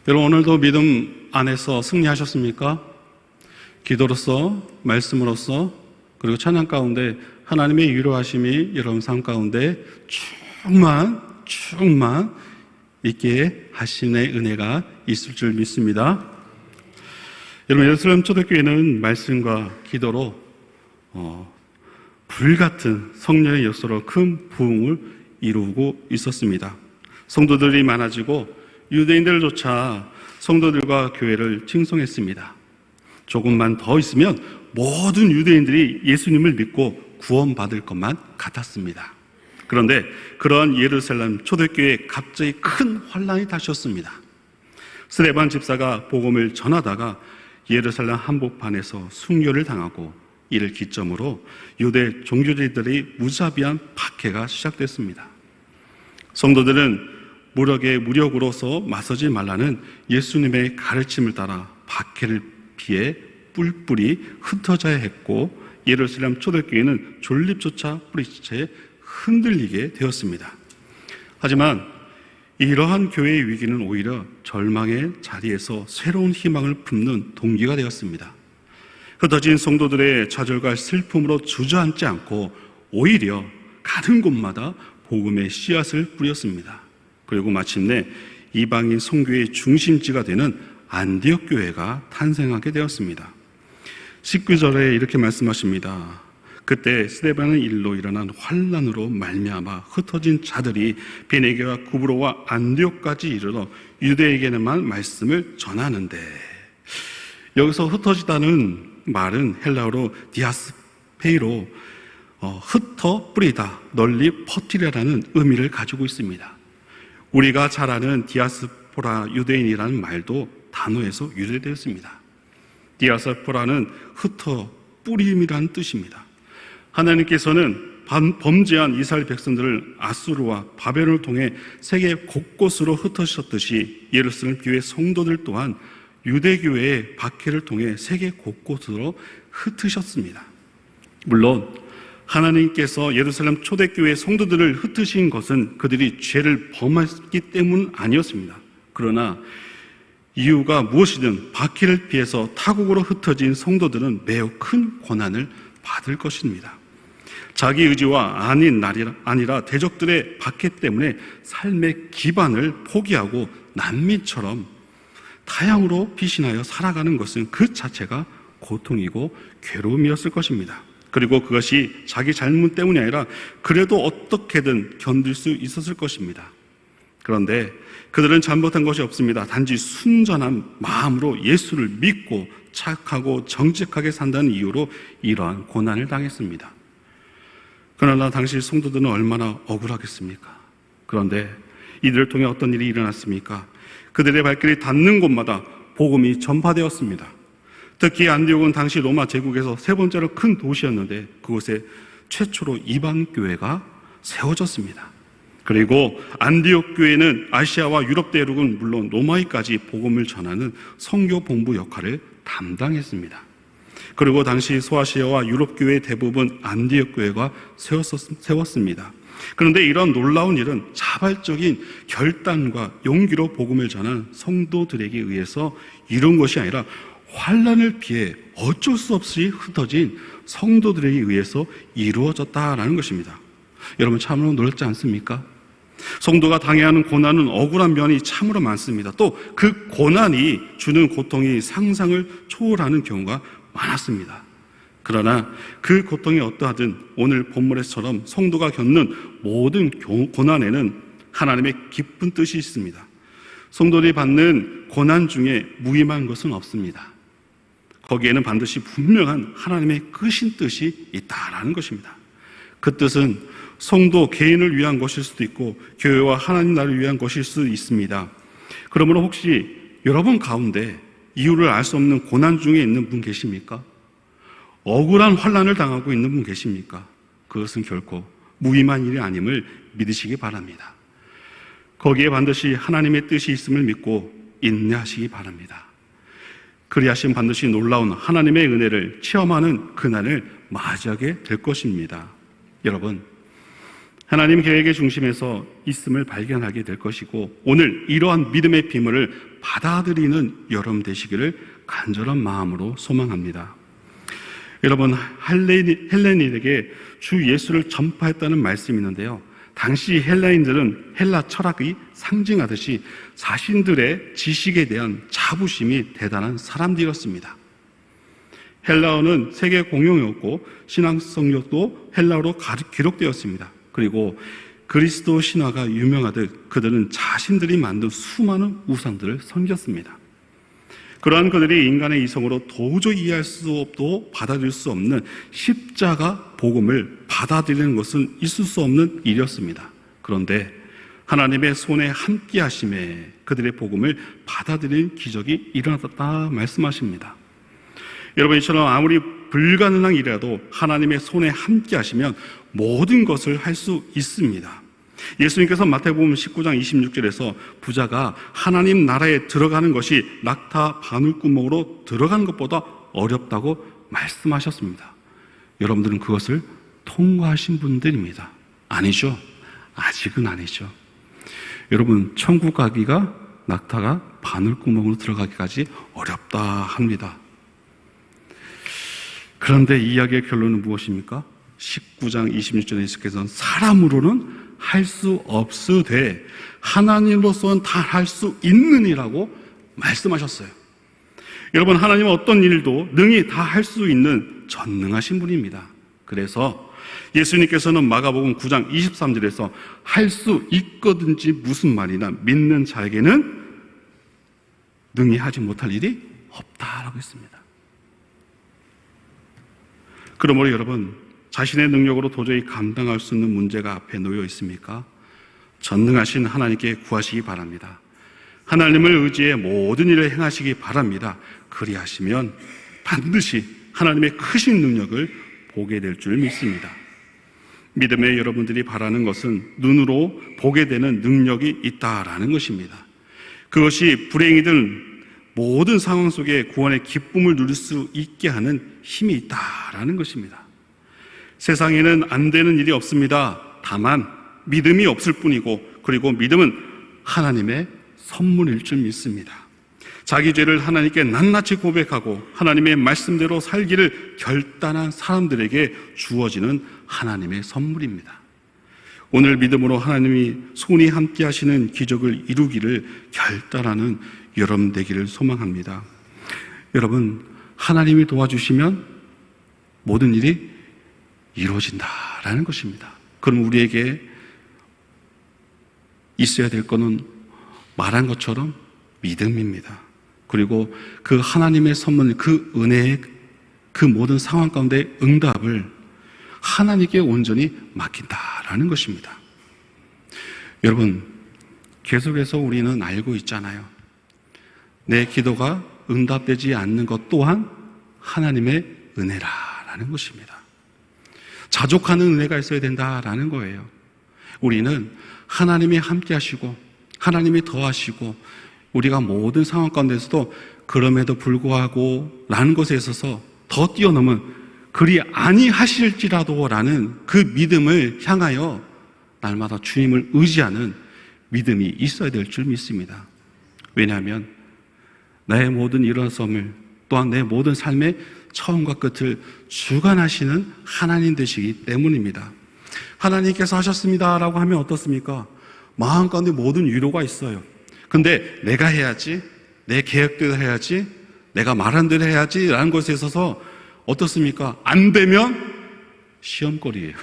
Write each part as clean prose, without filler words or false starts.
여러분, 오늘도 믿음 안에서 승리하셨습니까? 기도로서, 말씀으로서, 그리고 찬양 가운데 하나님의 위로하심이 여러분 삶 가운데 충만 있게 하심의 은혜가 있을 줄 믿습니다. 여러분, 예루살렘 초대교회는 말씀과 기도로 불같은 성령의 역사로 큰 부흥을 이루고 있었습니다. 성도들이 많아지고 유대인들조차 성도들과 교회를 칭송했습니다. 조금만 더 있으면 모든 유대인들이 예수님을 믿고 구원받을 것만 같았습니다. 그런데 그러한 예루살렘 초대교회에 갑자기 큰 환란이 닥쳤습니다. 스데반 집사가 복음을 전하다가 예루살렘 한복판에서 순교를 당하고 이를 기점으로 유대 종교지들의 무자비한 박해가 시작됐습니다. 성도들은 무력으로서 맞서지 말라는 예수님의 가르침을 따라 박해를 피해 뿔뿔이 흩어져야 했고, 예루살렘 초대교회는 존립조차 뿌리채 흔들리게 되었습니다. 하지만 이러한 교회의 위기는 오히려 절망의 자리에서 새로운 희망을 품는 동기가 되었습니다. 흩어진 성도들의 좌절과 슬픔으로 주저앉지 않고 오히려 가는 곳마다 복음의 씨앗을 뿌렸습니다. 그리고 마침내 이방인 선교의 중심지가 되는 안디옥 교회가 탄생하게 되었습니다. 19절에 이렇게 말씀하십니다. 그때 스데반의 일로 일어난 환란으로 말미암아 흩어진 자들이 베네게와 구브로와 안디옥까지 이르러 유대에게만 말씀을 전하는데, 여기서 흩어지다는 말은 헬라어로 디아스페이로 흩어 뿌리다, 널리 퍼뜨리라는 의미를 가지고 있습니다. 우리가 잘 아는 디아스포라 유대인이라는 말도 단어에서 유래되었습니다. 디아스포라는 흩어 뿌림이라는 뜻입니다. 하나님께서는 범죄한 이스라엘 백성들을 아수르와 바벨론을 통해 세계 곳곳으로 흩으셨듯이 예루살렘 교회 성도들 또한 유대교회의 박해를 통해 세계 곳곳으로 흩으셨습니다. 물론 하나님께서 예루살렘 초대교회 성도들을 흩으신 것은 그들이 죄를 범했기 때문 아니었습니다. 그러나 이유가 무엇이든 박해를 피해서 타국으로 흩어진 성도들은 매우 큰 고난을 받을 것입니다. 자기 의지와 아니라 대적들의 박해 때문에 삶의 기반을 포기하고 난민처럼 타향으로 피신하여 살아가는 것은 그 자체가 고통이고 괴로움이었을 것입니다. 그리고 그것이 자기 잘못 때문이 아니라 그래도 어떻게든 견딜 수 있었을 것입니다. 그런데 그들은 잘못한 것이 없습니다. 단지 순전한 마음으로 예수를 믿고 착하고 정직하게 산다는 이유로 이러한 고난을 당했습니다. 그러나 당시 성도들은 얼마나 억울하겠습니까? 그런데 이들을 통해 어떤 일이 일어났습니까? 그들의 발길이 닿는 곳마다 복음이 전파되었습니다. 특히 안디옥은 당시 로마 제국에서 세 번째로 큰 도시였는데 그곳에 최초로 이방교회가 세워졌습니다. 그리고 안디옥 교회는 아시아와 유럽 대륙은 물론 로마에까지 복음을 전하는 선교 본부 역할을 담당했습니다. 그리고 당시 소아시아와 유럽 교회 대부분 안디옥 교회가 세웠습니다. 그런데 이런 놀라운 일은 자발적인 결단과 용기로 복음을 전한 성도들에게 의해서 이룬 것이 아니라 환란을 피해 어쩔 수 없이 흩어진 성도들에게 의해서 이루어졌다라는 것입니다. 여러분, 참으로 놀랍지 않습니까? 성도가 당해야 하는 고난은 억울한 면이 참으로 많습니다. 또 그 고난이 주는 고통이 상상을 초월하는 경우가 많았습니다. 그러나 그 고통이 어떠하든 오늘 본문에서처럼 성도가 겪는 모든 고난에는 하나님의 깊은 뜻이 있습니다. 성도들이 받는 고난 중에 무의미한 것은 없습니다. 거기에는 반드시 분명한 하나님의 크신 뜻이 있다라는 것입니다. 그 뜻은 성도 개인을 위한 것일 수도 있고 교회와 하나님 나라를 위한 것일 수도 있습니다. 그러므로 혹시 여러분 가운데 이유를 알 수 없는 고난 중에 있는 분 계십니까? 억울한 환난을 당하고 있는 분 계십니까? 그것은 결코 무의미한 일이 아님을 믿으시기 바랍니다. 거기에 반드시 하나님의 뜻이 있음을 믿고 인내하시기 바랍니다. 그리하시면 반드시 놀라운 하나님의 은혜를 체험하는 그날을 맞이하게 될 것입니다. 여러분, 하나님 계획의 중심에서 있음을 발견하게 될 것이고 오늘 이러한 믿음의 비밀을 받아들이는 여러분 되시기를 간절한 마음으로 소망합니다. 여러분, 헬레인에게 주 예수를 전파했다는 말씀이 있는데요. 당시 헬라인들은 헬라 철학이 상징하듯이 자신들의 지식에 대한 자부심이 대단한 사람들이었습니다. 헬라어는 세계 공용이었고 신앙 성경도 헬라어로 기록되었습니다. 그리고 그리스도 신화가 유명하듯 그들은 자신들이 만든 수많은 우상들을 섬겼습니다. 그러한 그들이 인간의 이성으로 도저히 이해할 수 없고 받아들일 수 없는 십자가 복음을 받아들이는 것은 있을 수 없는 일이었습니다. 그런데 하나님의 손에 함께 하심에 그들의 복음을 받아들이는 기적이 일어났다 말씀하십니다. 여러분, 이처럼 아무리 불가능한 일이라도 하나님의 손에 함께 하시면 모든 것을 할 수 있습니다. 예수님께서 마태복음 19장 26절에서 부자가 하나님 나라에 들어가는 것이 낙타 바늘구멍으로 들어가는 것보다 어렵다고 말씀하셨습니다. 여러분들은 그것을 통과하신 분들입니다. 아니죠? 아직은 아니죠. 여러분, 천국 가기가 낙타가 바늘구멍으로 들어가기까지 어렵다 합니다. 그런데 이 이야기의 결론은 무엇입니까? 19장 26절에 예수께서는 사람으로는 할 수 없으되 하나님으로서는 다 할 수 있느니라고 말씀하셨어요. 여러분, 하나님은 어떤 일도 능히 다 할 수 있는 전능하신 분입니다. 그래서 예수님께서는 마가복음 9장 23절에서 할 수 있거든지 무슨 말이나 믿는 자에게는 능히 하지 못할 일이 없다라고 했습니다. 그러므로 여러분, 자신의 능력으로 도저히 감당할 수 있는 문제가 앞에 놓여 있습니까? 전능하신 하나님께 구하시기 바랍니다. 하나님을 의지해 모든 일을 행하시기 바랍니다. 그리하시면 반드시 하나님의 크신 능력을 보게 될 줄 믿습니다. 믿음의 여러분들이 바라는 것은 눈으로 보게 되는 능력이 있다라는 것입니다. 그것이 불행이든 모든 상황 속에 구원의 기쁨을 누릴 수 있게 하는 힘이 있다라는 것입니다. 세상에는 안 되는 일이 없습니다. 다만 믿음이 없을 뿐이고, 그리고 믿음은 하나님의 선물일 줄 믿습니다. 자기 죄를 하나님께 낱낱이 고백하고 하나님의 말씀대로 살기를 결단한 사람들에게 주어지는 하나님의 선물입니다. 오늘 믿음으로 하나님이 손이 함께 하시는 기적을 이루기를 결단하는 여러분 되기를 소망합니다. 여러분, 하나님이 도와주시면 모든 일이 이루어진다라는 것입니다. 그럼 우리에게 있어야 될 것은 말한 것처럼 믿음입니다. 그리고 그 하나님의 선물, 그 은혜의 그 모든 상황 가운데 응답을 하나님께 온전히 맡긴다라는 것입니다. 여러분, 계속해서 우리는 알고 있잖아요. 내 기도가 응답되지 않는 것 또한 하나님의 은혜라는 것입니다. 자족하는 은혜가 있어야 된다라는 거예요. 우리는 하나님이 함께 하시고 하나님이 더하시고 우리가 모든 상황 가운데서도 그럼에도 불구하고 라는 것에 있어서 더 뛰어넘은 그리 아니하실지라도 라는 그 믿음을 향하여 날마다 주님을 의지하는 믿음이 있어야 될 줄 믿습니다. 왜냐하면 나의 모든 일어섬을 또한 내 모든 삶의 처음과 끝을 주관하시는 하나님 되시기 때문입니다. 하나님께서 하셨습니다라고 하면 어떻습니까? 마음 가운데 모든 위로가 있어요. 근데 내가 해야지, 내 계획대로 해야지, 내가 말한 대로 해야지 라는 것에 있어서 어떻습니까? 안 되면 시험거리예요.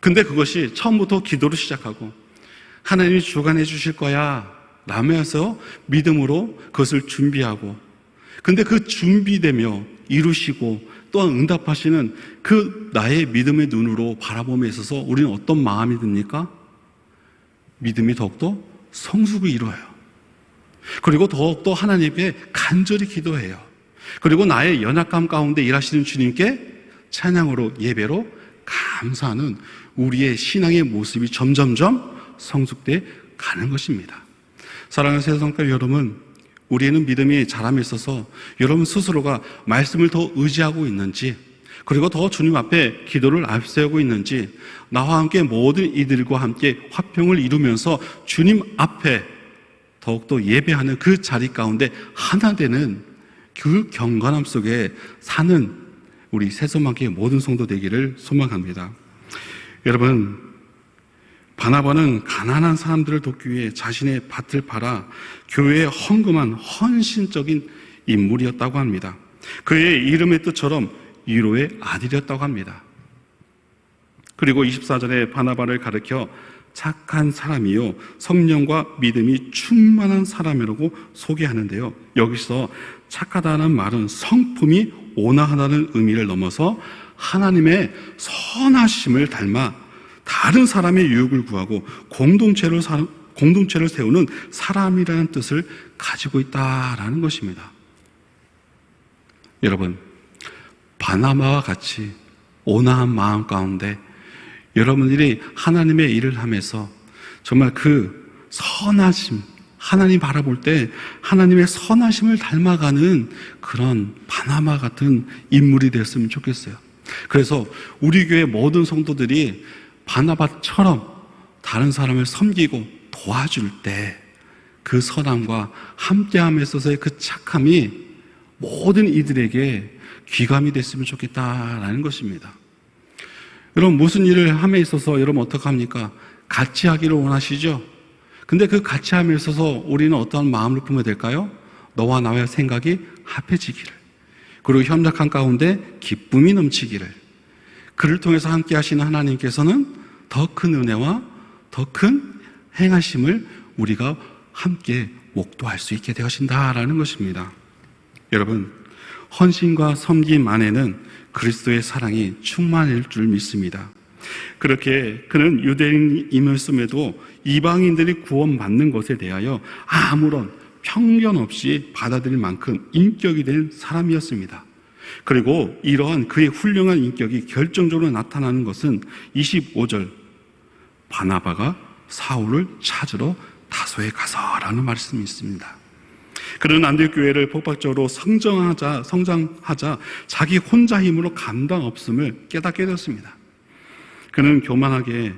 근데 그것이 처음부터 기도로 시작하고 하나님이 주관해 주실 거야 라면서 믿음으로 그것을 준비하고, 근데 그 준비되며 이루시고 또한 응답하시는 그 나의 믿음의 눈으로 바라봄에 있어서 우리는 어떤 마음이 듭니까? 믿음이 더욱더 성숙을 이루어요. 그리고 더욱더 하나님께 간절히 기도해요. 그리고 나의 연약함 가운데 일하시는 주님께 찬양으로 예배로 감사하는 우리의 신앙의 모습이 점점점 성숙돼 가는 것입니다. 사랑하는 새성教여러분, 우리는 믿음이 자람에 있어서 여러분 스스로가 말씀을 더 의지하고 있는지, 그리고 더 주님 앞에 기도를 앞세우고 있는지, 나와 함께 모든 이들과 함께 화평을 이루면서 주님 앞에 더욱더 예배하는 그 자리 가운데 하나 되는 그 경건함 속에 사는 우리 새소망교회 모든 성도 되기를 소망합니다. 여러분, 바나바는 가난한 사람들을 돕기 위해 자신의 밭을 팔아 교회에 헌금한 헌신적인 인물이었다고 합니다. 그의 이름의 뜻처럼 위로의 아들이었다고 합니다. 그리고 24절에 바나바를 가리켜 착한 사람이요 성령과 믿음이 충만한 사람이라고 소개하는데요. 여기서 착하다는 말은 성품이 온화하다는 의미를 넘어서 하나님의 선하심을 닮아 다른 사람의 유익을 구하고 공동체를 세우는 사람이라는 뜻을 가지고 있다라는 것입니다. 여러분, 바나바와 같이 온화한 마음 가운데 여러분들이 하나님의 일을 하면서 정말 그 선하심, 하나님 바라볼 때 하나님의 선하심을 닮아가는 그런 바나바 같은 인물이 됐으면 좋겠어요. 그래서 우리 교회 모든 성도들이 바나바처럼 다른 사람을 섬기고 도와줄 때 그 선함과 함께함에 있어서의 그 착함이 모든 이들에게 귀감이 됐으면 좋겠다라는 것입니다. 여러분, 무슨 일을 함에 있어서 여러분 어떻게 합니까? 같이 하기를 원하시죠? 근데 그 같이 함에 있어서 우리는 어떠한 마음을 품어야 될까요? 너와 나의 생각이 합해지기를, 그리고 협력한 가운데 기쁨이 넘치기를, 그를 통해서 함께 하시는 하나님께서는 더 큰 은혜와 더 큰 행하심을 우리가 함께 목도할 수 있게 되어진다라는 것입니다. 여러분, 헌신과 섬김 안에는 그리스도의 사랑이 충만할 줄 믿습니다. 그렇게 그는 유대인임을씀에도 이방인들이 구원받는 것에 대하여 아무런 편견 없이 받아들일 만큼 인격이 된 사람이었습니다. 그리고 이러한 그의 훌륭한 인격이 결정적으로 나타나는 것은 25절, 바나바가 사울을 찾으러 다소에 가서라는 말씀이 있습니다. 그는 안디옥 교회를 폭발적으로 성장하자 자기 혼자 힘으로 감당 없음을 깨닫게 되었습니다. 그는 교만하게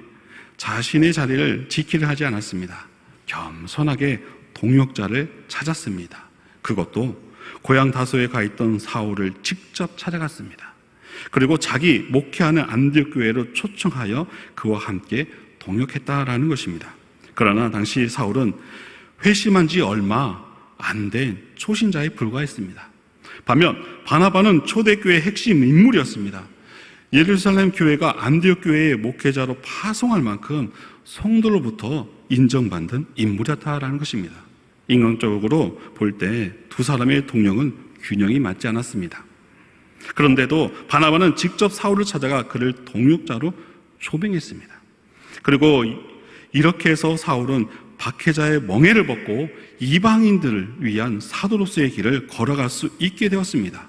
자신의 자리를 지키려 하지 않았습니다. 겸손하게 동역자를 찾았습니다. 그것도 고향 다소에 가 있던 사울을 직접 찾아갔습니다. 그리고 자기 목회하는 안디옥 교회로 초청하여 그와 함께 동역했다라는 것입니다. 그러나 당시 사울은 회심한 지 얼마 안 된 초신자에 불과했습니다. 반면 바나바는 초대교회의 핵심 인물이었습니다. 예루살렘 교회가 안디옥 교회의 목회자로 파송할 만큼 성도로부터 인정받는 인물이었다라는 것입니다. 인간적으로 볼 때 두 사람의 동력은 균형이 맞지 않았습니다. 그런데도 바나바는 직접 사울을 찾아가 그를 동역자로 초빙했습니다. 그리고 이렇게 해서 사울은 박해자의 멍에를 벗고 이방인들을 위한 사도로서의 길을 걸어갈 수 있게 되었습니다.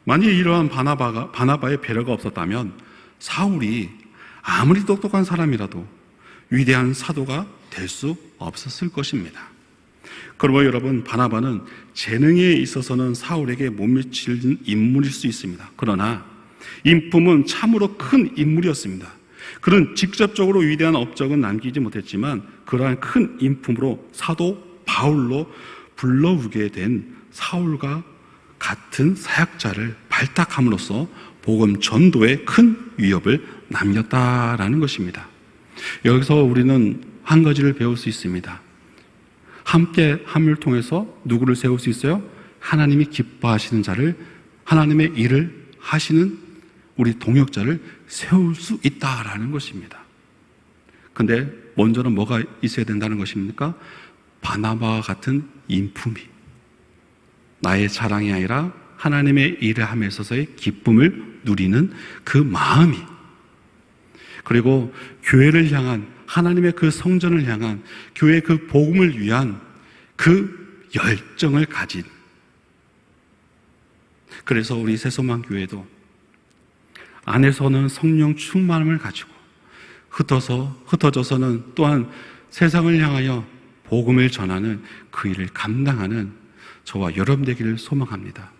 만일 이러한 바나바의 배려가 없었다면 사울이 아무리 똑똑한 사람이라도 위대한 사도가 될 수 없었을 것입니다. 그러므로 여러분, 바나바는 재능에 있어서는 사울에게 못 미치는 인물일 수 있습니다. 그러나 인품은 참으로 큰 인물이었습니다. 그는 직접적으로 위대한 업적은 남기지 못했지만 그러한 큰 인품으로 사도 바울로 불러오게 된 사울과 같은 사역자를 발탁함으로써 복음 전도에 큰 위협을 남겼다라는 것입니다. 여기서 우리는 한 가지를 배울 수 있습니다. 함께 함을 통해서 누구를 세울 수 있어요? 하나님이 기뻐하시는 자를, 하나님의 일을 하시는 우리 동역자를 세울 수 있다라는 것입니다. 근데 먼저는 뭐가 있어야 된다는 것입니까? 바나바와 같은 인품이, 나의 자랑이 아니라 하나님의 일을 함에 있어서의 기쁨을 누리는 그 마음이, 그리고 교회를 향한, 하나님의 그 성전을 향한, 교회의 그 복음을 위한 그 열정을 가진, 그래서 우리 새소망교회도 안에서는 성령 충만함을 가지고 흩어져서는 또한 세상을 향하여 복음을 전하는 그 일을 감당하는 저와 여러분 되기를 소망합니다.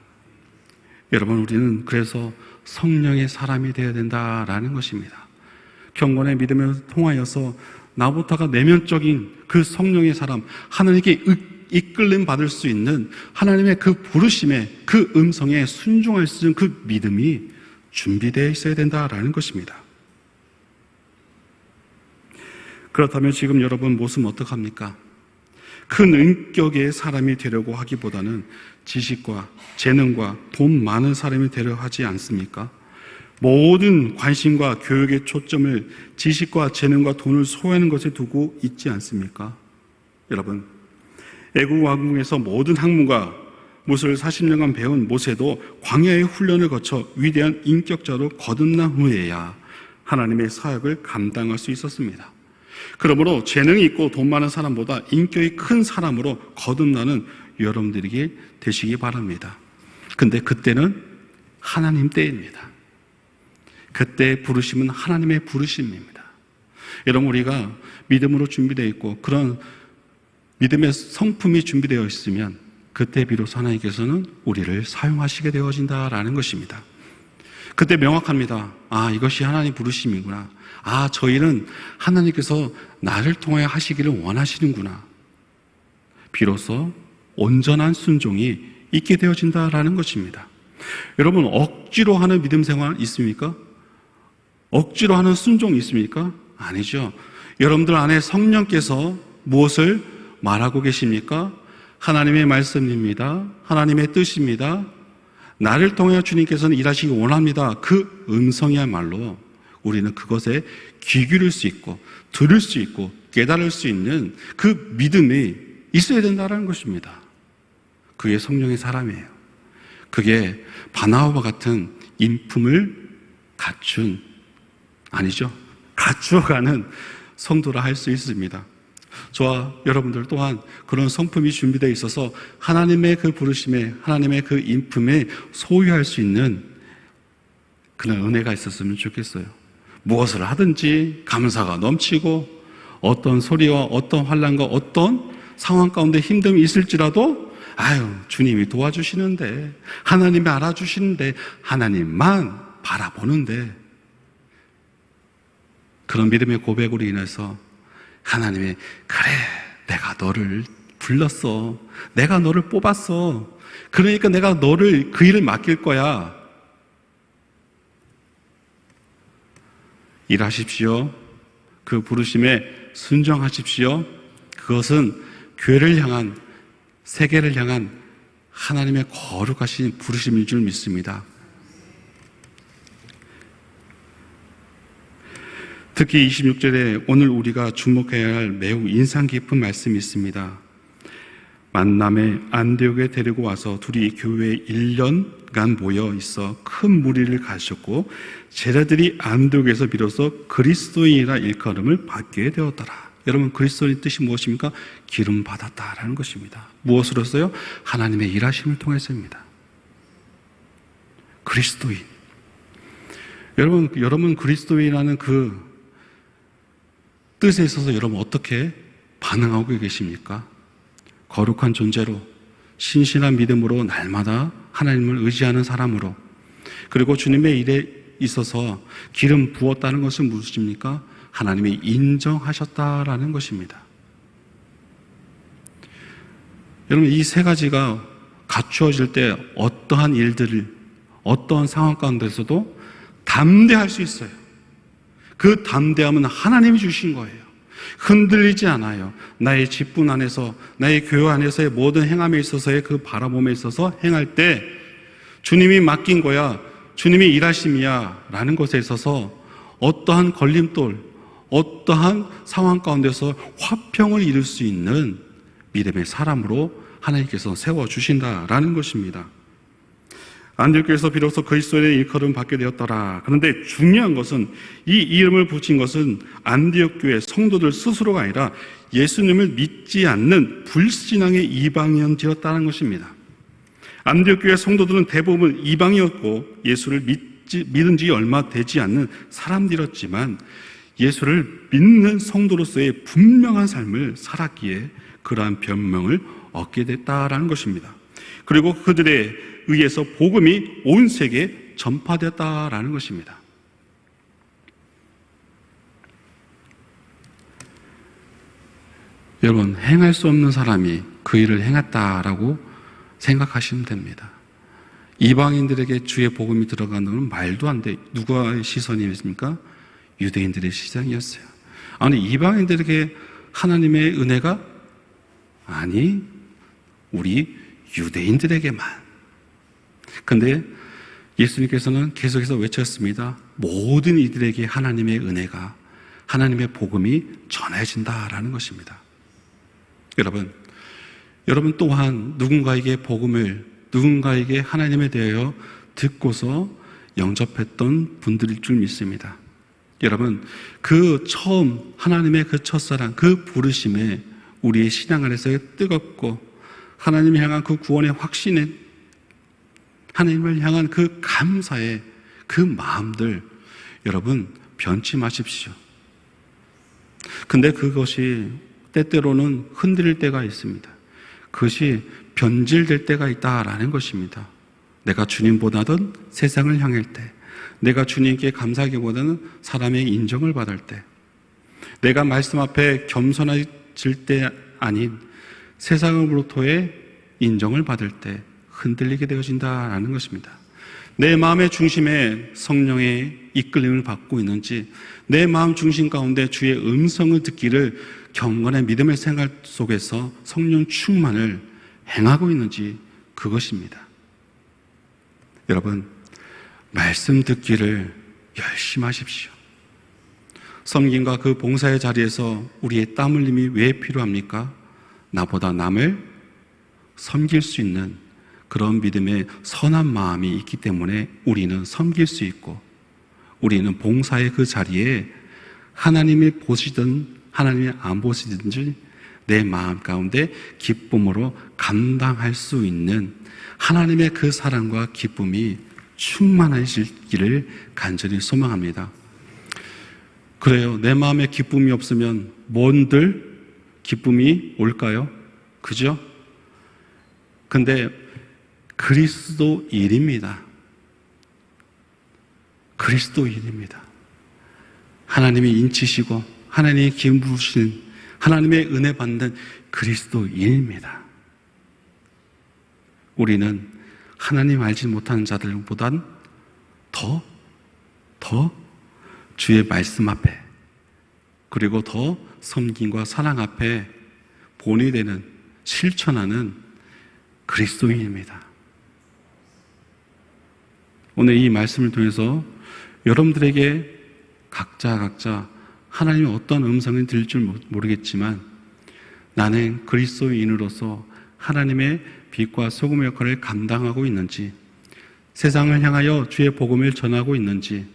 여러분, 우리는 그래서 성령의 사람이 되어야 된다라는 것입니다. 경건의 믿음을 통하여서 나보다가 내면적인 그 성령의 사람, 하나님께 이끌림 받을 수 있는 하나님의 그 부르심에, 그 음성에 순종할 수 있는 그 믿음이 준비되어 있어야 된다라는 것입니다. 그렇다면 지금 여러분 모습은 어떡합니까? 큰 인격의 사람이 되려고 하기보다는 지식과 재능과 돈 많은 사람이 되려 하지 않습니까? 모든 관심과 교육의 초점을 지식과 재능과 돈을 소유하는 것에 두고 있지 않습니까? 여러분, 애국 왕궁에서 모든 학문과 무술 40년간 배운 모세도 광야의 훈련을 거쳐 위대한 인격자로 거듭난 후에야 하나님의 사역을 감당할 수 있었습니다. 그러므로 재능이 있고 돈 많은 사람보다 인격이 큰 사람으로 거듭나는 여러분들에게 되시기 바랍니다. 근데 그때는 하나님 때입니다. 그때 부르심은 하나님의 부르심입니다. 여러분, 우리가 믿음으로 준비되어 있고 그런 믿음의 성품이 준비되어 있으면 그때 비로소 하나님께서는 우리를 사용하시게 되어진다라는 것입니다. 그때 명확합니다. 아, 이것이 하나님 부르심이구나. 아, 저희는 하나님께서 나를 통하여 하시기를 원하시는구나. 비로소 온전한 순종이 있게 되어진다라는 것입니다. 여러분, 억지로 하는 믿음 생활 있습니까? 억지로 하는 순종이 있습니까? 아니죠. 여러분들 안에 성령께서 무엇을 말하고 계십니까? 하나님의 말씀입니다. 하나님의 뜻입니다. 나를 통하여 주님께서는 일하시기 원합니다. 그 음성이야말로 우리는 그것에 귀 기울일 수 있고 들을 수 있고 깨달을 수 있는 그 믿음이 있어야 된다는 것입니다. 그게 성령의 사람이에요. 그게 바나바와 같은 인품을 갖추어가는 성도라 할 수 있습니다. 저와 여러분들 또한 그런 성품이 준비되어 있어서 하나님의 그 부르심에, 하나님의 그 인품에 소유할 수 있는 그런 은혜가 있었으면 좋겠어요. 무엇을 하든지 감사가 넘치고 어떤 소리와 어떤 환난과 어떤 상황 가운데 힘듦이 있을지라도 주님이 도와주시는데, 하나님이 알아주시는데, 하나님만 바라보는데, 그런 믿음의 고백으로 인해서 하나님이 그래, 내가 너를 불렀어. 내가 너를 뽑았어. 그러니까 내가 너를 그 일을 맡길 거야. 일하십시오. 그 부르심에 순종하십시오. 그것은 교회를 향한, 세계를 향한 하나님의 거룩하신 부르심일 줄 믿습니다. 특히 26절에 오늘 우리가 주목해야 할 매우 인상 깊은 말씀이 있습니다. 만남에 안디옥에 데리고 와서 둘이 교회에 1년간 모여 있어 큰 무리를 가졌고 제자들이 안디옥에서 비로소 그리스도인이라 일컬음을 받게 되었더라. 여러분, 그리스도인 뜻이 무엇입니까? 기름 받았다라는 것입니다. 무엇으로서요? 하나님의 일하심을 통해서입니다. 그리스도인. 여러분 그리스도인이라는 그 뜻에 있어서 여러분 어떻게 반응하고 계십니까? 거룩한 존재로, 신실한 믿음으로 날마다 하나님을 의지하는 사람으로, 그리고 주님의 일에 있어서 기름 부었다는 것은 무엇입니까? 하나님이 인정하셨다라는 것입니다. 여러분, 이 세 가지가 갖추어질 때 어떠한 일들을, 어떠한 상황 가운데서도 담대할 수 있어요. 그 담대함은 하나님이 주신 거예요. 흔들리지 않아요. 나의 직분 안에서, 나의 교회 안에서의 모든 행함에 있어서의 그 바라봄에 있어서 행할 때 주님이 맡긴 거야, 주님이 일하심이야 라는 것에 있어서 어떠한 걸림돌, 어떠한 상황 가운데서 화평을 이룰 수 있는 믿음의 사람으로 하나님께서 세워주신다라는 것입니다. 안디옥에서 비로소 그리스도의 일컬음을 받게 되었더라. 그런데 중요한 것은 이 이름을 붙인 것은 안디옥 교회 성도들 스스로가 아니라 예수님을 믿지 않는 불신앙의 이방인이었다는 것입니다. 안디옥 교회 성도들은 대부분 이방이었고 예수를 믿은 지 얼마 되지 않는 사람들이었지만 예수를 믿는 성도로서의 분명한 삶을 살았기에 그러한 변명을 얻게 됐다라는 것입니다. 그리고 그들에 의해서 복음이 온 세계에 전파되었다라는 것입니다. 여러분, 행할 수 없는 사람이 그 일을 행했다라고 생각하시면 됩니다. 이방인들에게 주의 복음이 들어가는 건 말도 안 돼. 누구의 시선이었습니까? 유대인들의 시선이었어요. 아니, 이방인들에게 하나님의 은혜가? 아니, 우리 유대인들에게만. 근데 예수님께서는 계속해서 외쳤습니다. 모든 이들에게 하나님의 은혜가, 하나님의 복음이 전해진다라는 것입니다. 여러분 또한 누군가에게 복음을, 누군가에게 하나님에 대하여 듣고서 영접했던 분들일 줄 믿습니다. 여러분, 그 처음 하나님의 그 첫사랑, 그 부르심에 우리의 신앙 안에서 뜨겁고 하나님을 향한 그 구원의 확신에, 하나님을 향한 그 감사의 그 마음들, 여러분 변치 마십시오. 근데 그것이 때때로는 흔들릴 때가 있습니다. 그것이 변질될 때가 있다라는 것입니다. 내가 주님보다는 세상을 향할 때, 내가 주님께 감사하기보다는 사람의 인정을 받을 때, 내가 말씀 앞에 겸손해질 때 아닌 세상으로부터의 인정을 받을 때 흔들리게 되어진다라는 것입니다. 내 마음의 중심에 성령의 이끌림을 받고 있는지, 내 마음 중심 가운데 주의 음성을 듣기를 경건의 믿음의 생활 속에서 성령 충만을 행하고 있는지, 그것입니다. 여러분, 말씀 듣기를 열심히 하십시오. 섬김과 그 봉사의 자리에서 우리의 땀 흘림이 왜 필요합니까? 나보다 남을 섬길 수 있는 그런 믿음의 선한 마음이 있기 때문에 우리는 섬길 수 있고, 우리는 봉사의 그 자리에 하나님이 보시든 하나님이 안 보시든지 내 마음 가운데 기쁨으로 감당할 수 있는 하나님의 그 사랑과 기쁨이 충만하시기를 간절히 소망합니다. 그래요. 내 마음에 기쁨이 없으면 뭔들 기쁨이 올까요? 그죠? 근데 그리스도인입니다. 그리스도인입니다. 하나님이 인치시고 하나님이 기름 부으신 하나님의 은혜 받는 그리스도인입니다. 우리는 하나님 알지 못하는 자들보단 더 주의 말씀 앞에, 그리고 더 섬김과 사랑 앞에 본이 되는, 실천하는 그리스도인입니다. 오늘 이 말씀을 통해서 여러분들에게 각자 하나님의 어떤 음성이 들릴 줄 모르겠지만, 나는 그리스도인으로서 하나님의 빛과 소금의 역할을 감당하고 있는지, 세상을 향하여 주의 복음을 전하고 있는지,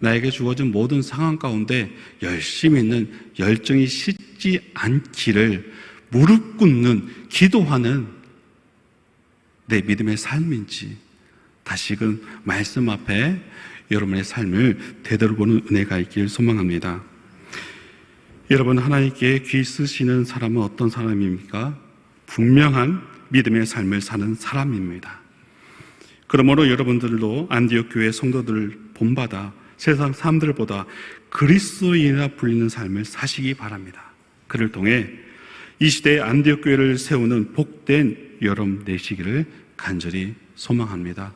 나에게 주어진 모든 상황 가운데 열심히 있는 열정이 식지 않기를 무릎 꿇는, 기도하는 내 믿음의 삶인지, 다시금 말씀 앞에 여러분의 삶을 되돌아보는 은혜가 있기를 소망합니다. 여러분, 하나님께 귀 쓰시는 사람은 어떤 사람입니까? 분명한 믿음의 삶을 사는 사람입니다. 그러므로 여러분들도 안디옥 교회 성도들을 본받아 세상 사람들보다 그리스도인이라 불리는 삶을 사시기 바랍니다. 그를 통해 이 시대의 안디옥 교회를 세우는 복된 여러분 되시기를 간절히 소망합니다.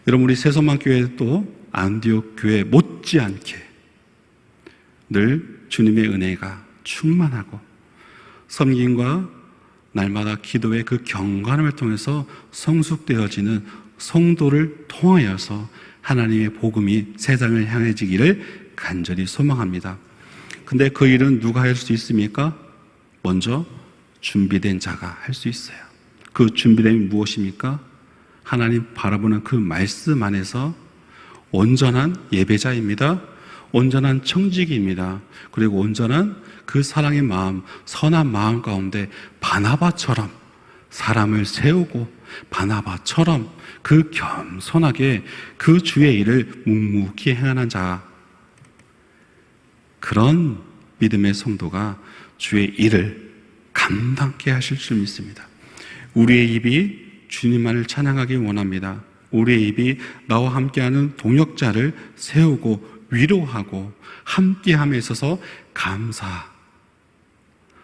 여러분, 우리 새소망교회도 안디옥 교회 못지않게 늘 주님의 은혜가 충만하고 섬김과 날마다 기도의 그 경건함을 통해서 성숙되어지는 성도를 통하여서 하나님의 복음이 세상을 향해지기를 간절히 소망합니다. 근데 그 일은 누가 할 수 있습니까? 먼저 준비된 자가 할 수 있어요. 그 준비됨이 무엇입니까? 하나님 바라보는 그 말씀 안에서 온전한 예배자입니다. 온전한 청지기입니다. 그리고 온전한 그 사랑의 마음, 선한 마음 가운데 바나바처럼 사람을 세우고 바나바처럼 그 겸손하게 그 주의 일을 묵묵히 행하는 자, 그런 믿음의 성도가 주의 일을 감당케 하실 줄 믿습니다. 우리의 입이 주님만을 찬양하기 원합니다. 우리의 입이 나와 함께하는 동역자를 세우고 위로하고 함께함에 있어서 감사하는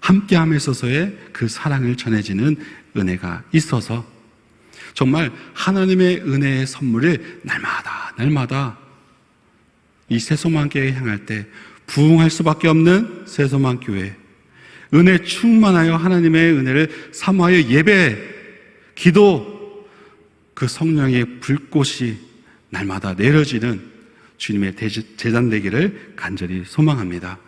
함께함에 있어서의 그 사랑을 전해지는 은혜가 있어서 정말 하나님의 은혜의 선물을 날마다 이 새소망교회에 향할 때 부흥할 수밖에 없는 새소망교회, 은혜 충만하여 하나님의 은혜를 사모하여 예배, 기도, 그 성령의 불꽃이 날마다 내려지는 주님의 제잔 되기를 간절히 소망합니다.